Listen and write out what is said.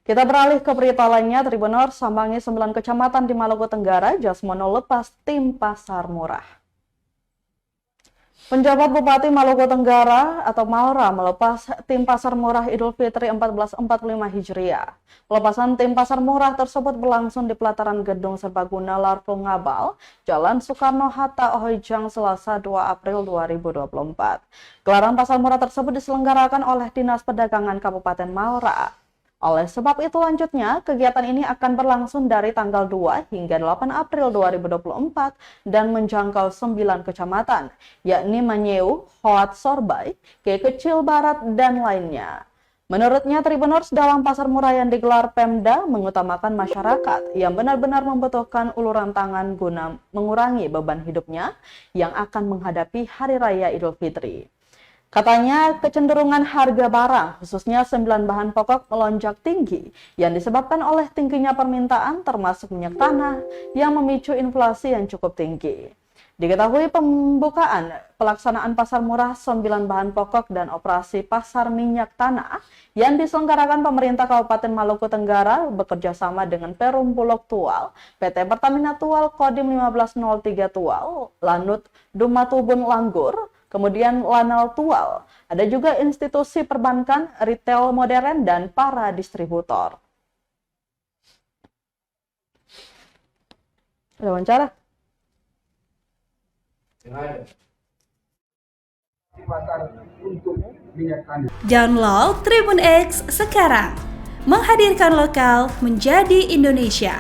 Kita beralih ke berita lainnya. Tribuners, sambangi 9 kecamatan di Maluku Tenggara, Jasmono lepas tim pasar murah. Penjabat Bupati Maluku Tenggara atau Maura melepas tim pasar murah Idul Fitri 1445 Hijriah. Pelepasan tim pasar murah tersebut berlangsung di pelataran Gedung Serbaguna Larvo Ngabal, Jalan Soekarno-Hatta, Ohijang, Selasa 2 April 2024. Gelaran pasar murah tersebut diselenggarakan oleh Dinas Perdagangan Kabupaten Maura. Oleh sebab itu lanjutnya, kegiatan ini akan berlangsung dari tanggal 2 hingga 8 April 2024 dan menjangkau 9 kecamatan, yakni Manyeu, Hoat Sorbay, Kecil Barat, dan lainnya. Menurutnya, Tribuners, dalam pasar murah yang digelar Pemda mengutamakan masyarakat yang benar-benar membutuhkan uluran tangan guna mengurangi beban hidupnya yang akan menghadapi Hari Raya Idul Fitri. Katanya kecenderungan harga barang, khususnya 9 bahan pokok melonjak tinggi yang disebabkan oleh tingginya permintaan termasuk minyak tanah yang memicu inflasi yang cukup tinggi. Diketahui pembukaan pelaksanaan pasar murah 9 bahan pokok dan operasi pasar minyak tanah yang diselenggarakan pemerintah Kabupaten Maluku Tenggara bekerjasama dengan Perum Bulog Tual, PT Pertamina Tual, Kodim 1503 Tual, Lanut Dumatubun Langgur, kemudian Lanal Tual, ada juga institusi perbankan, retail modern, dan para distributor. Ada wawancara? Download Tribun X sekarang, menghadirkan lokal menjadi Indonesia.